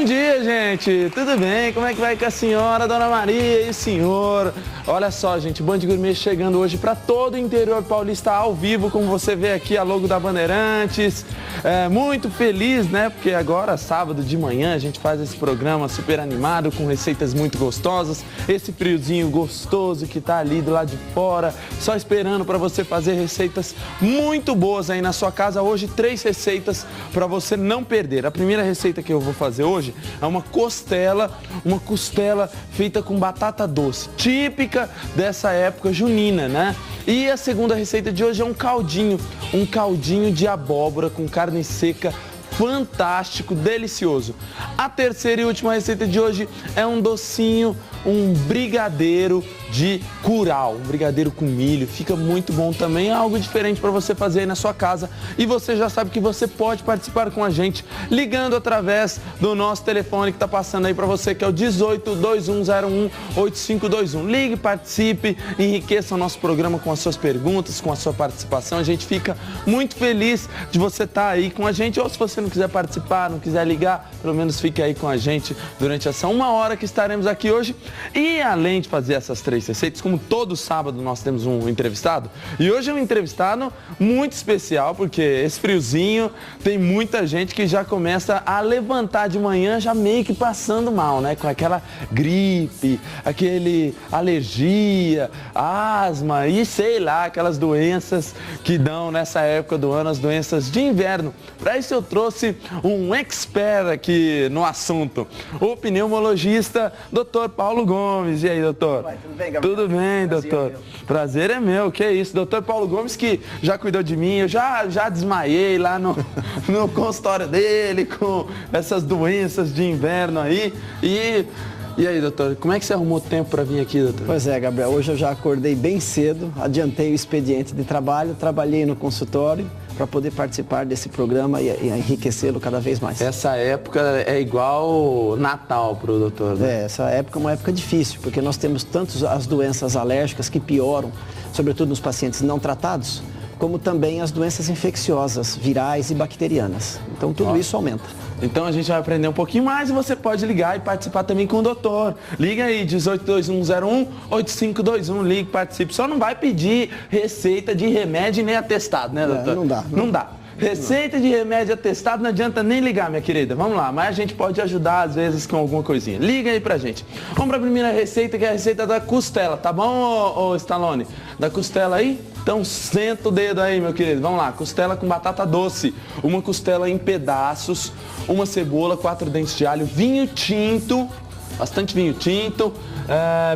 Bom dia, gente! Tudo bem? Como é que vai com a senhora, Dona Maria e o senhor? Olha só, gente, Band Gourmet chegando hoje para todo o interior paulista ao vivo, como você vê aqui a logo da Bandeirantes. Muito feliz, né? Porque agora, sábado de manhã, a gente faz esse programa super animado, com receitas muito gostosas. Esse friozinho gostoso que tá ali do lado de fora, só esperando para você fazer receitas muito boas aí na sua casa. Hoje, 3 receitas para você não perder. A primeira receita que eu vou fazer hoje é uma costela feita com batata doce, típica dessa época junina, né? E a segunda receita de hoje é um caldinho de abóbora com carne seca, fantástico, delicioso. A terceira e última receita de hoje é um docinho, um brigadeiro de curau, um brigadeiro com milho, fica muito bom também, é algo diferente para você fazer aí na sua casa. E você já sabe que você pode participar com a gente ligando através do nosso telefone que está passando aí para você, que é o 18-2101-8521. Ligue, participe, enriqueça o nosso programa com as suas perguntas, com a sua participação. A gente fica muito feliz de você estar aí com a gente, ou se você não quiser participar, não quiser ligar, pelo menos fique aí com a gente durante essa 1 hora que estaremos aqui hoje. E além de fazer essas 3 receitas, como todo sábado nós temos um entrevistado, e hoje é um entrevistado muito especial, porque esse friozinho tem muita gente que já começa a levantar de manhã já meio que passando mal, né? Com aquela gripe, aquele alergia, asma e sei lá, aquelas doenças que dão nessa época do ano, as doenças de inverno. Para isso eu trouxe um expert aqui no assunto, o pneumologista, Dr. Paulo Gomes. E aí, doutor? Vai, tudo bem, Gabriel? Tudo bem, doutor? Prazer é meu, que isso. Doutor Paulo Gomes, que já cuidou de mim, eu já desmaiei lá no consultório dele com essas doenças de inverno aí. E aí, doutor, como é que você arrumou tempo para vir aqui, doutor? Pois é, Gabriel, hoje eu já acordei bem cedo, adiantei o expediente de trabalho, trabalhei no consultório para poder participar desse programa e enriquecê-lo cada vez mais. Essa época é igual Natal pro doutor, né? Essa época é uma época difícil, porque nós temos tanto as doenças alérgicas que pioram, sobretudo nos pacientes não tratados, como também as doenças infecciosas, virais e bacterianas. Então tudo isso aumenta. Então a gente vai aprender um pouquinho mais e você pode ligar e participar também com o doutor. Liga aí, 18-2101-8521, ligue, participe. Só não vai pedir receita de remédio nem atestado, né, doutor? Não dá. Não dá. Receita de remédio atestado não adianta nem ligar, minha querida. Vamos lá, mas a gente pode ajudar às vezes com alguma coisinha. Liga aí pra gente. Vamos pra primeira receita, que é a receita da costela, tá bom, ô Stallone? Da costela aí? Então senta o dedo aí, meu querido. Vamos lá, costela com batata doce. Uma costela em pedaços, uma cebola, 4 dentes de alho, vinho tinto, bastante vinho tinto,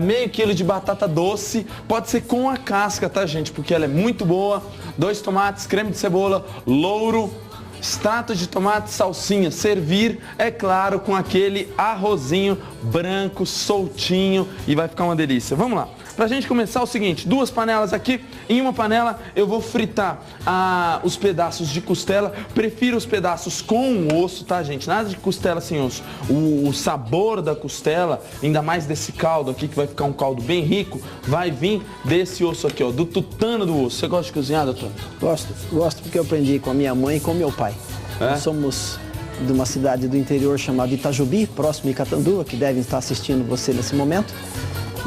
meio quilo de batata doce, pode ser com a casca, tá, gente? Porque ela é muito boa. 2 tomates, creme de cebola, louro, extrato de tomate, salsinha. Servir, é claro, com aquele arrozinho branco, soltinho, e vai ficar uma delícia. Vamos lá. Pra gente começar, o seguinte, 2 panelas aqui. Em uma panela eu vou fritar os pedaços de costela. Prefiro os pedaços com osso, tá, gente? Nada de costela sem osso. O sabor da costela, ainda mais desse caldo aqui, que vai ficar um caldo bem rico, vai vir desse osso aqui, ó, do tutano do osso. Você gosta de cozinhar, doutor? Gosto porque eu aprendi com a minha mãe e com meu pai. Nós somos de uma cidade do interior chamada Itajubi, próximo de Catanduva, que devem estar assistindo você nesse momento.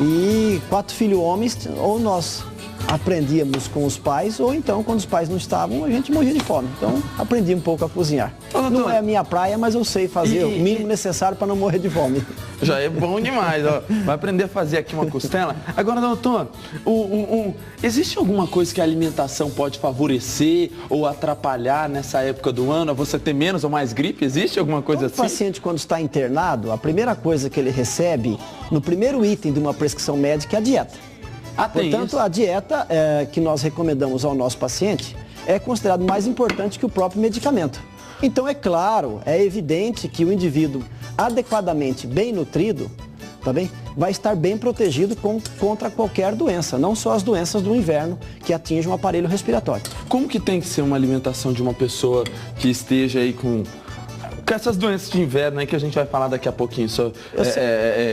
E 4 filhos homens, ou nós aprendíamos com os pais, ou então, quando os pais não estavam, a gente morria de fome. Então, aprendi um pouco a cozinhar. Não é a minha praia, mas eu sei fazer o mínimo necessário para não morrer de fome. Já é bom demais, ó. Vai aprender a fazer aqui uma costela. Agora, doutor, existe alguma coisa que a alimentação pode favorecer ou atrapalhar nessa época do ano? Você ter menos ou mais gripe? Existe alguma coisa assim? O paciente, quando está internado, a primeira coisa que ele recebe, no primeiro item de uma prescrição médica, é a dieta. Portanto, a dieta que nós recomendamos ao nosso paciente é considerado mais importante que o próprio medicamento. Então, é claro, é evidente que o indivíduo adequadamente bem nutrido, tá bem? Vai estar bem protegido contra qualquer doença, não só as doenças do inverno que atingem o aparelho respiratório. Como que tem que ser uma alimentação de uma pessoa que esteja aí com essas doenças de inverno aí que a gente vai falar daqui a pouquinho,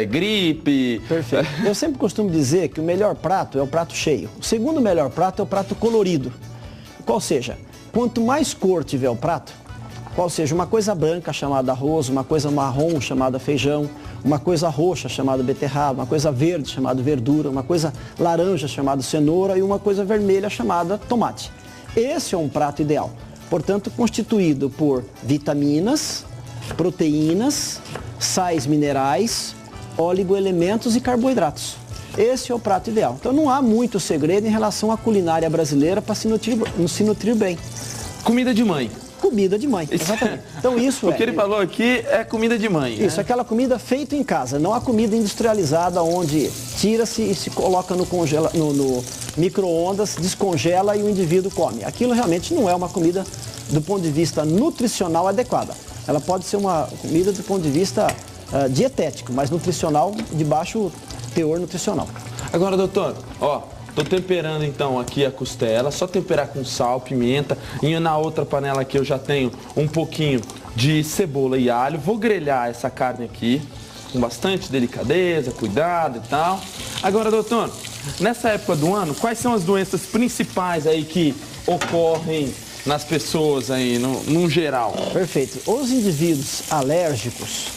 gripe... Perfeito. Eu sempre costumo dizer que o melhor prato é o prato cheio. O segundo melhor prato é o prato colorido. Qual seja, quanto mais cor tiver o prato, qual seja uma coisa branca chamada arroz, uma coisa marrom chamada feijão, uma coisa roxa chamada beterraba, uma coisa verde chamada verdura, uma coisa laranja chamada cenoura e uma coisa vermelha chamada tomate. Esse é um prato ideal, portanto constituído por vitaminas, proteínas, sais minerais, oligoelementos e carboidratos. Esse é o prato ideal. Então não há muito segredo em relação à culinária brasileira para se nutrir bem. Comida de mãe. Comida de mãe, exatamente. Então isso O que ele falou aqui é comida de mãe. Isso, aquela comida feita em casa, não a comida industrializada onde tira-se e se coloca no micro-ondas, descongela e o indivíduo come. Aquilo realmente não é uma comida do ponto de vista nutricional adequada. Ela pode ser uma comida do ponto de vista dietético, mas nutricional de baixo teor nutricional. Agora, doutor, ó, tô temperando então aqui a costela, só temperar com sal, pimenta, e na outra panela aqui eu já tenho um pouquinho de cebola e alho. Vou grelhar essa carne aqui com bastante delicadeza, cuidado e tal. Agora, doutor, nessa época do ano, quais são as doenças principais aí que ocorrem nas pessoas aí, no geral? Perfeito. Os indivíduos alérgicos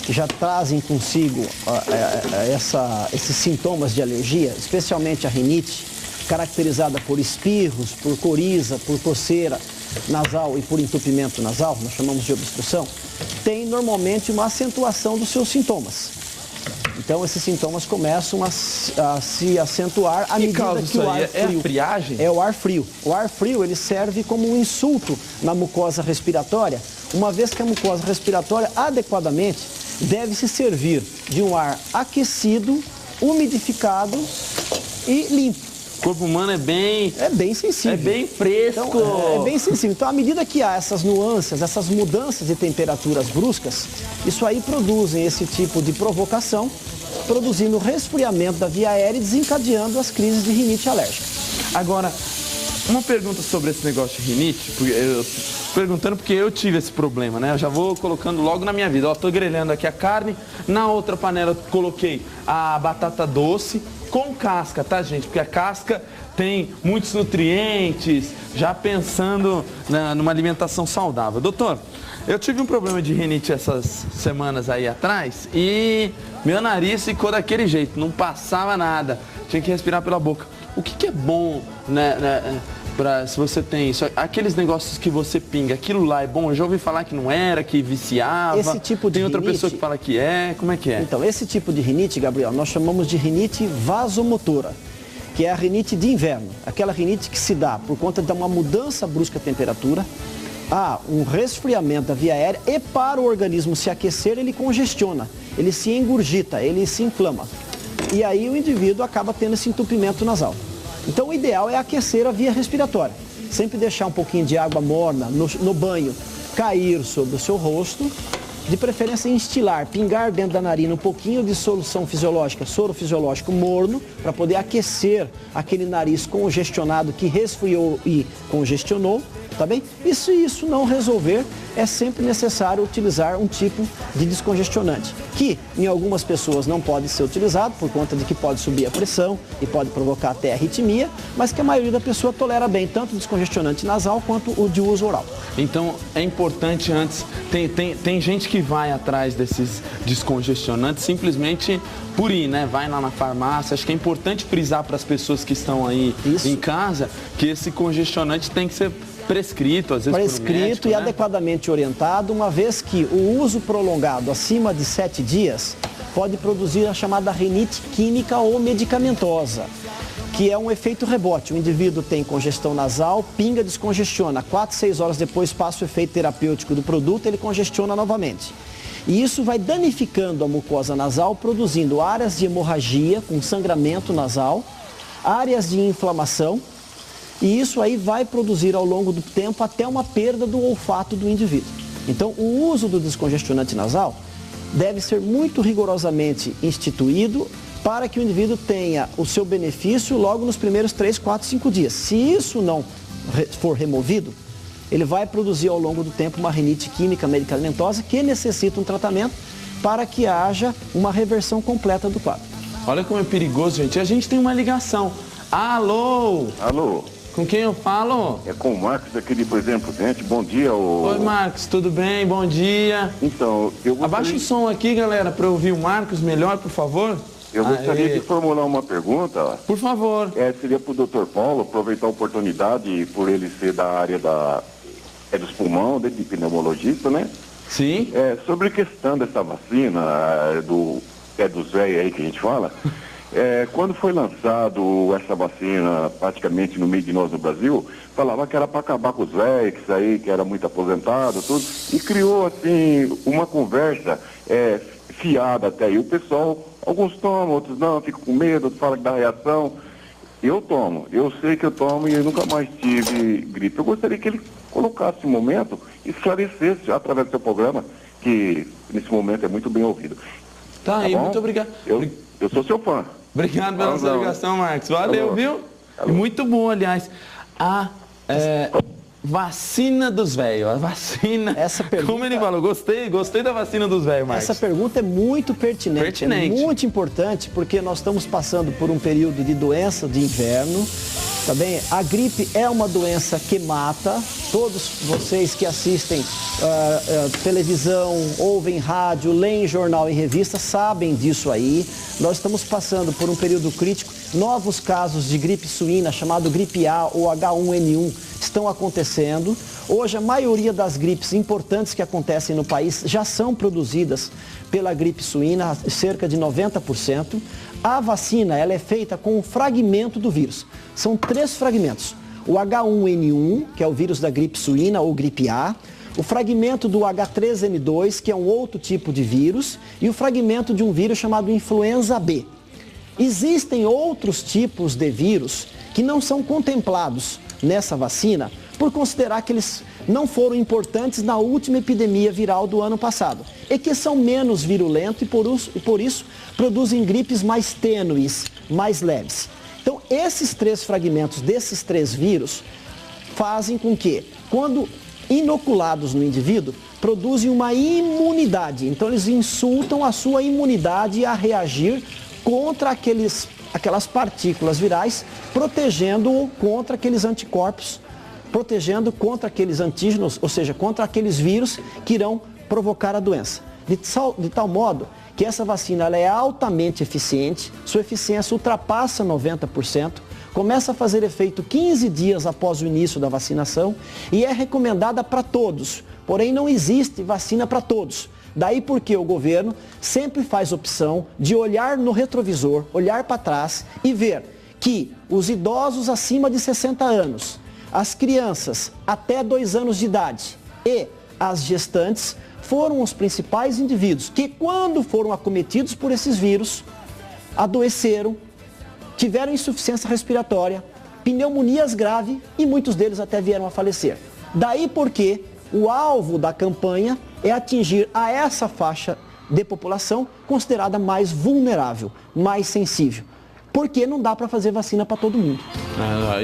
que já trazem consigo esses sintomas de alergia, especialmente a rinite, caracterizada por espirros, por coriza, por coceira nasal e por entupimento nasal, nós chamamos de obstrução, tem normalmente uma acentuação dos seus sintomas. Então esses sintomas começam a se acentuar à medida que o ar frio... É a friagem? É o ar frio. O ar frio ele serve como um insulto na mucosa respiratória, uma vez que a mucosa respiratória adequadamente deve se servir de um ar aquecido, umidificado e limpo. O corpo humano é bem sensível. É bem fresco. Então, é bem sensível. Então, à medida que há essas nuances, essas mudanças de temperaturas bruscas, isso aí produzem esse tipo de provocação, produzindo resfriamento da via aérea e desencadeando as crises de rinite alérgica. Agora, uma pergunta sobre esse negócio de rinite, porque eu perguntando porque eu tive esse problema, né? Eu já vou colocando logo na minha vida. Ó, tô grelhando aqui a carne, na outra panela eu coloquei a batata doce com casca, tá, gente? Porque a casca tem muitos nutrientes, já pensando numa alimentação saudável. Doutor, eu tive um problema de rinite essas semanas aí atrás e meu nariz ficou daquele jeito, não passava nada, tinha que respirar pela boca. O que é bom, né, se você tem isso, aqueles negócios que você pinga, aquilo lá é bom? Eu já ouvi falar que não era, que viciava. Esse tipo de tem outra rinite, pessoa que fala que é, como é que é? Então, esse tipo de rinite, Gabriel, nós chamamos de rinite vasomotora, que é a rinite de inverno. Aquela rinite que se dá por conta de uma mudança brusca de temperatura, há um resfriamento da via aérea e para o organismo se aquecer, ele congestiona, ele se engurgita, ele se inflama. E aí o indivíduo acaba tendo esse entupimento nasal. Então o ideal é aquecer a via respiratória. Sempre deixar um pouquinho de água morna no banho cair sobre o seu rosto, de preferência instilar, pingar dentro da narina um pouquinho de solução fisiológica, soro fisiológico morno, para poder aquecer aquele nariz congestionado que resfriou e congestionou, tá bem? E se isso não resolver, é sempre necessário utilizar um tipo de descongestionante, que em algumas pessoas não pode ser utilizado por conta de que pode subir a pressão e pode provocar até arritmia, mas que a maioria da pessoa tolera bem, tanto o descongestionante nasal quanto o de uso oral. Então é importante antes, tem gente que vai atrás desses descongestionantes simplesmente por ir, né? Vai lá na farmácia. Acho que é importante frisar para as pessoas que estão aí em casa que esse congestionante tem que ser prescrito, às vezes prescrito por médico, e né? Adequadamente orientado, uma vez que o uso prolongado acima de 7 dias pode produzir a chamada rinite química ou medicamentosa, que é um efeito rebote. O indivíduo tem congestão nasal, pinga, descongestiona. 4, 6 horas depois passa o efeito terapêutico do produto, ele congestiona novamente. E isso vai danificando a mucosa nasal, produzindo áreas de hemorragia com sangramento nasal, áreas de inflamação, e isso aí vai produzir ao longo do tempo até uma perda do olfato do indivíduo. Então, o uso do descongestionante nasal deve ser muito rigorosamente instituído para que o indivíduo tenha o seu benefício logo nos primeiros 3, 4, 5 dias. Se isso não for removido, ele vai produzir ao longo do tempo uma rinite química medicamentosa que necessita um tratamento para que haja uma reversão completa do quadro. Olha como é perigoso, gente. A gente tem uma ligação. Alô? Alô? Com quem eu falo? É com o Marcos aqui de Presidente Prudente. Bom dia. Oi, Marcos, tudo bem? Bom dia. Então, eu gostaria... Abaixa o som aqui, galera, para ouvir o Marcos melhor, por favor. Eu gostaria de formular uma pergunta. Por favor. Seria para o Dr. Paulo, aproveitar a oportunidade, por ele ser da área dos pulmões, de pneumologista, né? Sim. Sobre a questão dessa vacina, dos velhos aí que a gente fala... quando foi lançado essa vacina praticamente no meio de nós no Brasil, falava que era para acabar com os velhos, que era muito aposentado, tudo, e criou assim uma conversa fiada até aí. O pessoal, alguns tomam, outros não, ficam com medo, outros falam que dá reação. Eu tomo, eu sei que eu tomo e eu nunca mais tive gripe. Eu gostaria que ele colocasse um momento e esclarecesse através do seu programa, que nesse momento é muito bem ouvido. Tá aí, muito obrigado. Eu sou seu fã. Obrigado pela sua ligação, Marcos. Valeu, viu? E muito bom, aliás. A vacina dos velhos. A vacina. Essa pergunta... Como ele falou, gostei da vacina dos velhos, Marcos. Essa pergunta é muito pertinente. É muito importante, porque nós estamos passando por um período de doença de inverno. Tá bem? A gripe é uma doença que mata. Todos vocês que assistem televisão, ouvem rádio, leem jornal e revista, sabem disso aí. Nós estamos passando por um período crítico. Novos casos de gripe suína, chamado gripe A ou H1N1, estão acontecendo. Hoje, a maioria das gripes importantes que acontecem no país já são produzidas pela gripe suína, cerca de 90%. A vacina, ela é feita com um fragmento do vírus. São 3 fragmentos. O H1N1, que é o vírus da gripe suína ou gripe A, o fragmento do H3N2, que é um outro tipo de vírus, e o fragmento de um vírus chamado influenza B. Existem outros tipos de vírus que não são contemplados nessa vacina por considerar que eles não foram importantes na última epidemia viral do ano passado e que são menos virulentos e por isso produzem gripes mais tênues, mais leves. Então, esses 3 fragmentos desses 3 vírus fazem com que, quando inoculados no indivíduo, produzem uma imunidade. Então, eles insultam a sua imunidade a reagir contra aquelas partículas virais, protegendo-o contra aqueles anticorpos, protegendo contra aqueles antígenos, ou seja, contra aqueles vírus que irão provocar a doença. De tal modo que essa vacina ela é altamente eficiente, sua eficiência ultrapassa 90%, começa a fazer efeito 15 dias após o início da vacinação e é recomendada para todos, porém não existe vacina para todos. Daí porque o governo sempre faz opção de olhar no retrovisor, olhar para trás e ver que os idosos acima de 60 anos, as crianças até 2 anos de idade e as gestantes foram os principais indivíduos que, quando foram acometidos por esses vírus, adoeceram, tiveram insuficiência respiratória, pneumonias graves e muitos deles até vieram a falecer. Daí porque o alvo da campanha é atingir a essa faixa de população considerada mais vulnerável, mais sensível. Porque não dá para fazer vacina para todo mundo.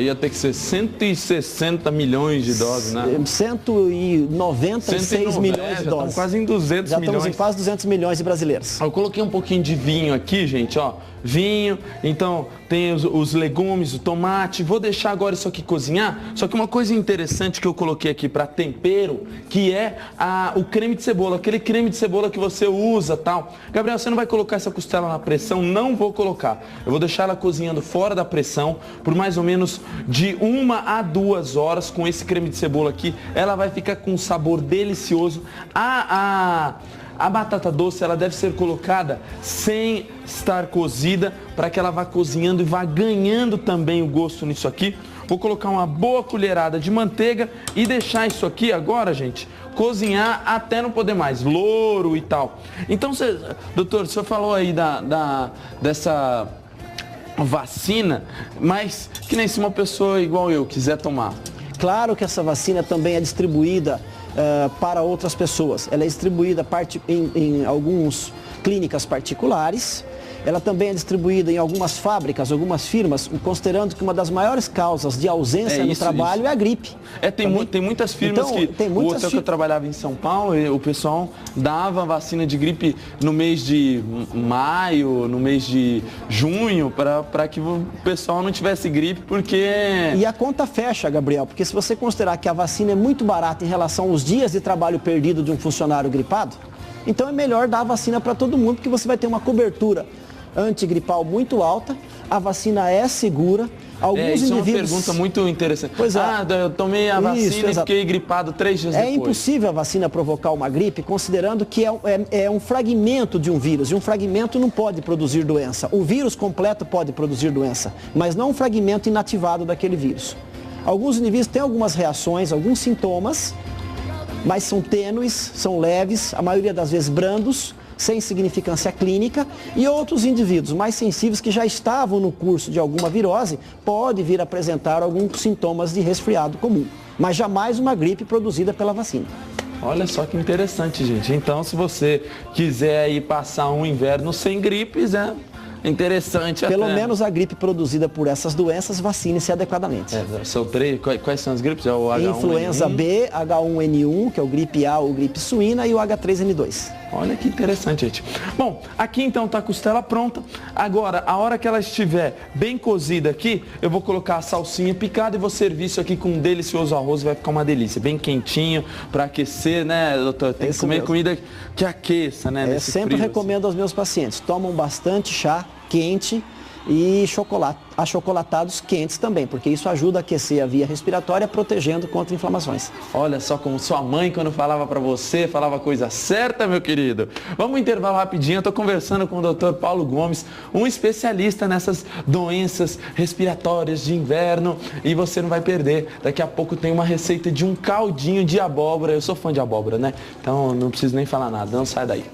Ia ter que ser 160 milhões de doses, né? 196 milhões de doses. Estamos quase em 200 milhões. Já estamos em quase 200 milhões de brasileiros. Eu coloquei um pouquinho de vinho aqui, gente, ó. Vinho, então tem os legumes, o tomate. Vou deixar agora isso aqui cozinhar. Só que uma coisa interessante que eu coloquei aqui para tempero, que é o creme de cebola, aquele creme de cebola que você usa, tal. Gabriel, você não vai colocar essa costela na pressão? Não vou colocar. Eu vou deixar ela cozinhando fora da pressão por mais ou menos de 1 a 2 horas com esse creme de cebola aqui. Ela vai ficar com um sabor delicioso. A batata doce, ela deve ser colocada sem estar cozida, para que ela vá cozinhando e vá ganhando também o gosto nisso aqui. Vou colocar uma boa colherada de manteiga e deixar isso aqui agora, gente, cozinhar até não poder mais, louro e tal. Então, doutor, o senhor falou aí dessa vacina, mas que nem se uma pessoa igual eu quiser tomar. Claro que essa vacina também é distribuída para outras pessoas. Ela é distribuída em alguns clínicas particulares. Ela também é distribuída em algumas fábricas, algumas firmas, considerando que uma das maiores causas de ausência no trabalho é a gripe. Tem muitas firmas o hotel que eu trabalhava em São Paulo, o pessoal dava vacina de gripe no mês de maio, no mês de junho, para que o pessoal não tivesse gripe, porque... E a conta fecha, Gabriel, porque se você considerar que a vacina é muito barata em relação aos dias de trabalho perdido de um funcionário gripado, então é melhor dar a vacina para todo mundo, porque você vai ter uma cobertura antigripal muito alta, a vacina é segura. Isso é uma pergunta muito interessante. Pois é. Eu tomei a vacina e fiquei gripado 3 dias depois. É impossível a vacina provocar uma gripe, considerando que é um fragmento de um vírus, e um fragmento não pode produzir doença. O vírus completo pode produzir doença, mas não um fragmento inativado daquele vírus. Alguns indivíduos têm algumas reações, alguns sintomas, mas são tênues, são leves, a maioria das vezes brandos, sem significância clínica, e outros indivíduos mais sensíveis que já estavam no curso de alguma virose, pode vir a apresentar alguns sintomas de resfriado comum, mas jamais uma gripe produzida pela vacina. Olha só que interessante, gente. Então, se você quiser aí passar um inverno sem gripes, é interessante. Pelo menos a gripe produzida por essas doenças, vacine-se adequadamente. São 3, quais são as gripes? É o H1N1? Influenza B, H1N1, que é o gripe A ou gripe suína, e o H3N2. Olha que interessante, gente. Bom, aqui então tá a costela pronta. Agora, a hora que ela estiver bem cozida aqui, eu vou colocar a salsinha picada e vou servir isso aqui com um delicioso arroz. Vai ficar uma delícia, bem quentinho, para aquecer, né, doutor? Tem que comer comida que aqueça, né? Eu sempre recomendo aos meus pacientes, tomam bastante chá quente e achocolatados quentes também, porque isso ajuda a aquecer a via respiratória, protegendo contra inflamações. Olha só como sua mãe, quando falava para você, falava a coisa certa, meu querido. Vamos um intervalo rapidinho, eu estou conversando com o Dr. Paulo Gomes, um especialista nessas doenças respiratórias de inverno, e você não vai perder. Daqui a pouco tem uma receita de um caldinho de abóbora. Eu sou fã de abóbora, né? Então não preciso nem falar nada, não sai daí.